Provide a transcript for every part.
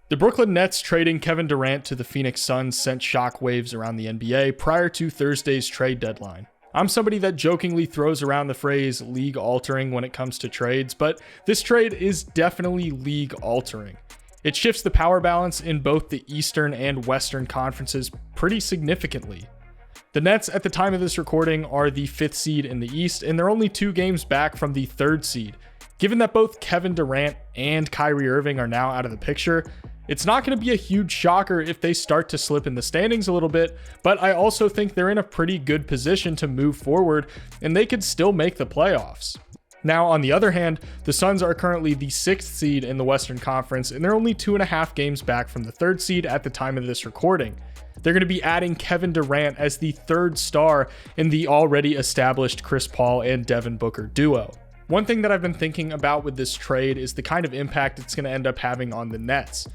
The Brooklyn Nets trading Kevin Durant to the Phoenix Suns sent shockwaves around the NBA prior to Thursday's trade deadline. I'm somebody that jokingly throws around the phrase league altering when it comes to trades, but this trade is definitely league altering. It shifts the power balance in both the Eastern and Western conferences pretty significantly. The Nets at the time of this recording are the 5th seed in the East, and they're only 2 games back from the 3rd seed. Given that both Kevin Durant and Kyrie Irving are now out of the picture, it's not going to be a huge shocker if they start to slip in the standings a little bit, but I also think they're in a pretty good position to move forward, and they could still make the playoffs. Now, on the other hand, the Suns are currently the 6th seed in the Western Conference, and they're only 2.5 games back from the 3rd seed at the time of this recording. They're going to be adding Kevin Durant as the 3rd star in the already established Chris Paul and Devin Booker duo. One thing that I've been thinking about with this trade is the kind of impact it's going to end up having on the Nets.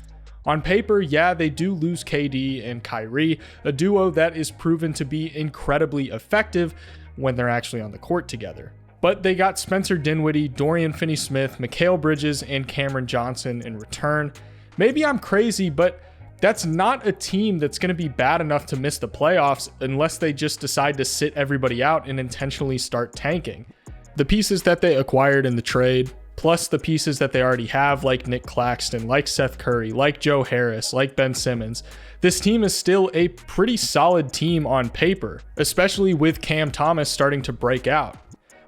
On paper, yeah, they do lose KD and Kyrie, a duo that is proven to be incredibly effective when they're actually on the court together. But they got Spencer Dinwiddie, Dorian Finney-Smith, Mikal Bridges, and Cameron Johnson in return. Maybe I'm crazy, but that's not a team that's going to be bad enough to miss the playoffs unless they just decide to sit everybody out and intentionally start tanking. The pieces that they acquired in the trade, plus the pieces that they already have, like Nick Claxton, like Seth Curry, like Joe Harris, like Ben Simmons, this team is still a pretty solid team on paper, especially with Cam Thomas starting to break out.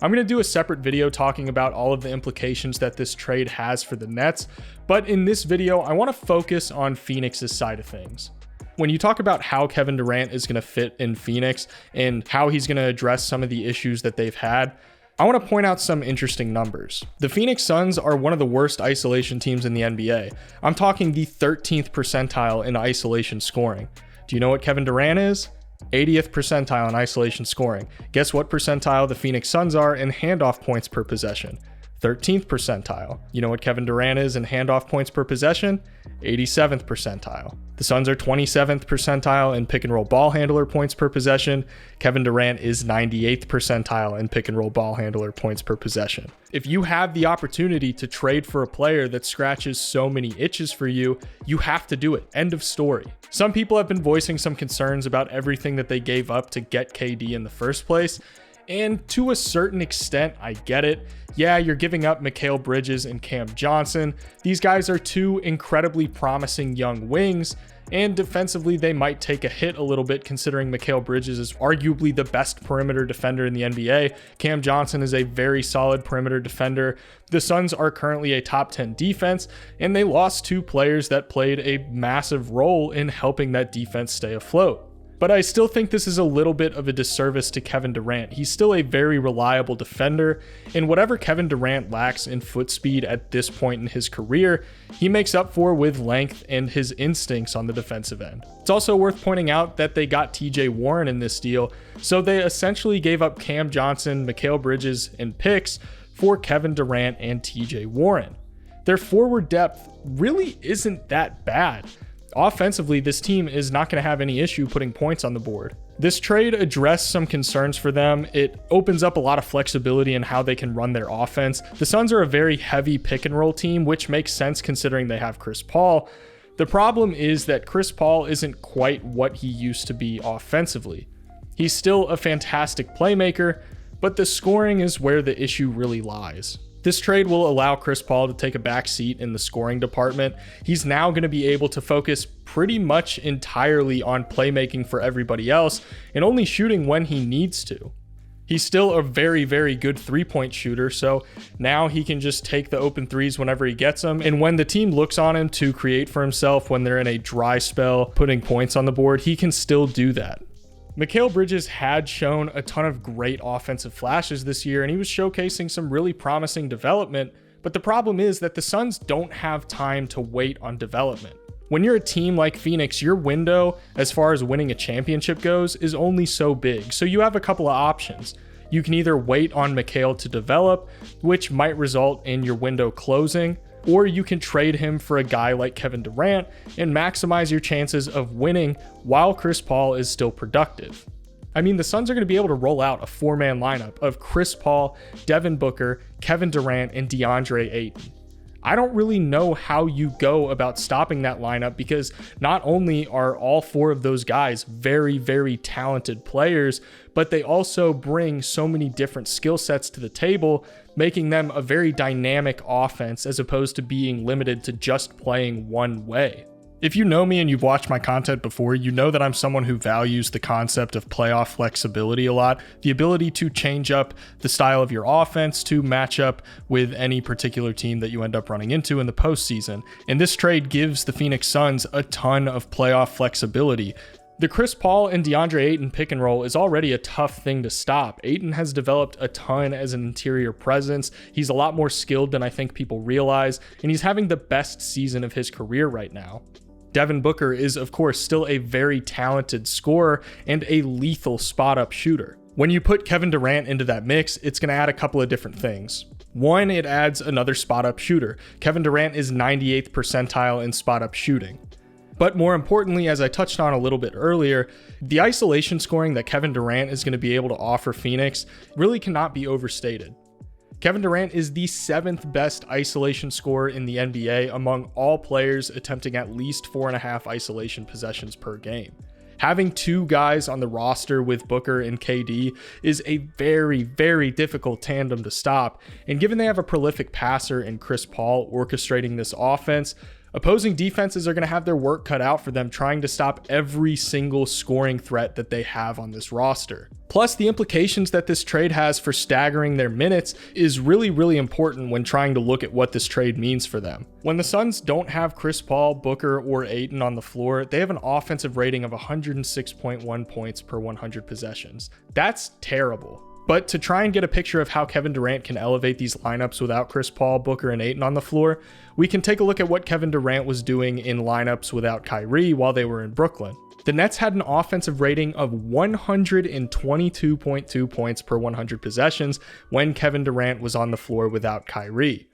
I'm going to do a separate video talking about all of the implications that this trade has for the Nets, but in this video, I want to focus on Phoenix's side of things. When you talk about how Kevin Durant is going to fit in Phoenix and how he's going to address some of the issues that they've had, I want to point out some interesting numbers. The Phoenix Suns are one of the worst isolation teams in the NBA. I'm talking the 13th percentile in isolation scoring. Do you know what Kevin Durant is? 80th percentile in isolation scoring. Guess what percentile the Phoenix Suns are in handoff points per possession? 13th percentile. You know what Kevin Durant is in handoff points per possession? 87th percentile. The Suns are 27th percentile in pick and roll ball handler points per possession. Kevin Durant is 98th percentile in pick and roll ball handler points per possession. If you have the opportunity to trade for a player that scratches so many itches for you, you have to do it. End of story. Some people have been voicing some concerns about everything that they gave up to get KD in the first place. And to a certain extent, I get it. Yeah, you're giving up Mikal Bridges and Cam Johnson. These guys are 2 incredibly promising young wings, and defensively they might take a hit a little bit considering Mikal Bridges is arguably the best perimeter defender in the NBA. Cam Johnson is a very solid perimeter defender. The Suns are currently a top 10 defense, and they lost 2 players that played a massive role in helping that defense stay afloat. But I still think this is a little bit of a disservice to Kevin Durant. He's still a very reliable defender, and whatever Kevin Durant lacks in foot speed at this point in his career, he makes up for with length and his instincts on the defensive end. It's also worth pointing out that they got TJ Warren in this deal, so they essentially gave up Cam Johnson, Mikal Bridges, and picks for Kevin Durant and TJ Warren. Their forward depth really isn't that bad. Offensively, this team is not going to have any issue putting points on the board. This trade addressed some concerns for them. It opens up a lot of flexibility in how they can run their offense. The Suns are a very heavy pick and roll team, which makes sense considering they have Chris Paul. The problem is that Chris Paul isn't quite what he used to be offensively. He's still a fantastic playmaker, but the scoring is where the issue really lies. This trade will allow Chris Paul to take a back seat in the scoring department. He's now going to be able to focus pretty much entirely on playmaking for everybody else and only shooting when he needs to. He's still a very, very good 3-point shooter, so now he can just take the open threes whenever he gets them. And when the team looks on him to create for himself, when they're in a dry spell, putting points on the board, he can still do that. Mikal Bridges had shown a ton of great offensive flashes this year, and he was showcasing some really promising development, but the problem is that the Suns don't have time to wait on development. When you're a team like Phoenix, your window, as far as winning a championship goes, is only so big, so you have a couple of options. You can either wait on Mikal to develop, which might result in your window closing, or you can trade him for a guy like Kevin Durant and maximize your chances of winning while Chris Paul is still productive. I mean, the Suns are going to be able to roll out a 4-man lineup of Chris Paul, Devin Booker, Kevin Durant, and DeAndre Ayton. I don't really know how you go about stopping that lineup, because not only are all 4 of those guys very, very talented players, but they also bring so many different skill sets to the table, making them a very dynamic offense as opposed to being limited to just playing one way. If you know me and you've watched my content before, you know that I'm someone who values the concept of playoff flexibility a lot, the ability to change up the style of your offense to match up with any particular team that you end up running into in the postseason. And this trade gives the Phoenix Suns a ton of playoff flexibility. The Chris Paul and DeAndre Ayton pick and roll is already a tough thing to stop. Ayton has developed a ton as an interior presence. He's a lot more skilled than I think people realize, and he's having the best season of his career right now. Devin Booker is, of course, still a very talented scorer and a lethal spot-up shooter. When you put Kevin Durant into that mix, it's going to add a couple of different things. One, it adds another spot-up shooter. Kevin Durant is 98th percentile in spot-up shooting. But more importantly, as I touched on a little bit earlier, the isolation scoring that Kevin Durant is going to be able to offer Phoenix really cannot be overstated. Kevin Durant is the 7th best isolation scorer in the NBA among all players attempting at least 4.5 isolation possessions per game. Having 2 guys on the roster with Booker and KD is a very, very difficult tandem to stop, and given they have a prolific passer in Chris Paul orchestrating this offense, opposing defenses are going to have their work cut out for them trying to stop every single scoring threat that they have on this roster. Plus, the implications that this trade has for staggering their minutes is really, really important when trying to look at what this trade means for them. When the Suns don't have Chris Paul, Booker, or Ayton on the floor, they have an offensive rating of 106.1 points per 100 possessions. That's terrible. But to try and get a picture of how Kevin Durant can elevate these lineups without Chris Paul, Booker, and Ayton on the floor, we can take a look at what Kevin Durant was doing in lineups without Kyrie while they were in Brooklyn. The Nets had an offensive rating of 122.2 points per 100 possessions when Kevin Durant was on the floor without Kyrie.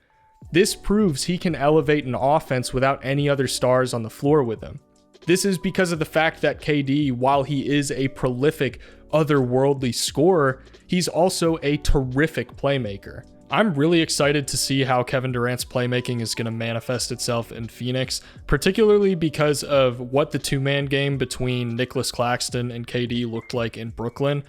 This proves he can elevate an offense without any other stars on the floor with him. This is because of the fact that KD, while he is a prolific, otherworldly scorer, he's also a terrific playmaker. I'm really excited to see how Kevin Durant's playmaking is going to manifest itself in Phoenix, particularly because of what the 2-man game between Nicholas Claxton and KD looked like in Brooklyn.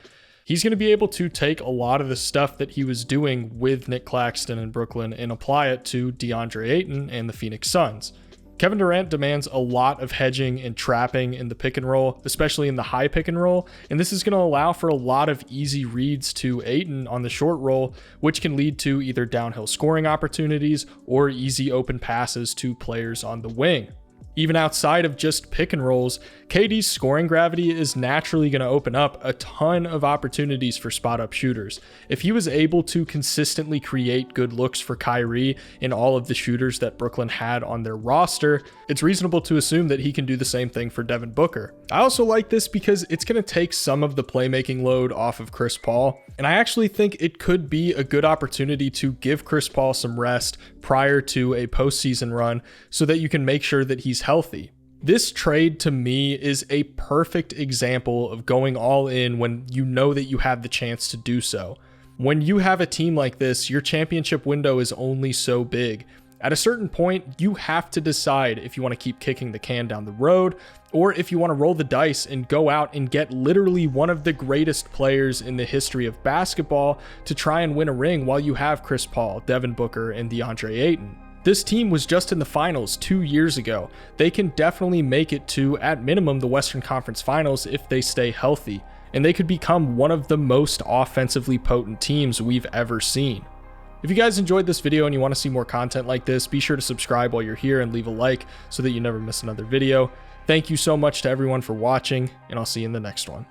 He's going to be able to take a lot of the stuff that he was doing with Nick Claxton in Brooklyn and apply it to DeAndre Ayton and the Phoenix Suns. Kevin Durant demands a lot of hedging and trapping in the pick and roll, especially in the high pick and roll, and this is going to allow for a lot of easy reads to Ayton on the short roll, which can lead to either downhill scoring opportunities or easy open passes to players on the wing. Even outside of just pick and rolls, KD's scoring gravity is naturally going to open up a ton of opportunities for spot-up shooters. If he was able to consistently create good looks for Kyrie and all of the shooters that Brooklyn had on their roster, it's reasonable to assume that he can do the same thing for Devin Booker. I also like this because it's going to take some of the playmaking load off of Chris Paul, and I actually think it could be a good opportunity to give Chris Paul some rest prior to a postseason run so that you can make sure that he's healthy. This trade to me is a perfect example of going all in when you know that you have the chance to do so. When you have a team like this, your championship window is only so big. At a certain point, you have to decide if you want to keep kicking the can down the road or if you want to roll the dice and go out and get literally one of the greatest players in the history of basketball to try and win a ring while you have Chris Paul, Devin Booker, and DeAndre Ayton. This team was just in the finals 2 years ago. They can definitely make it to, at minimum, the Western Conference Finals if they stay healthy, and they could become one of the most offensively potent teams we've ever seen. If you guys enjoyed this video and you want to see more content like this, be sure to subscribe while you're here and leave a like so that you never miss another video. Thank you so much to everyone for watching, and I'll see you in the next one.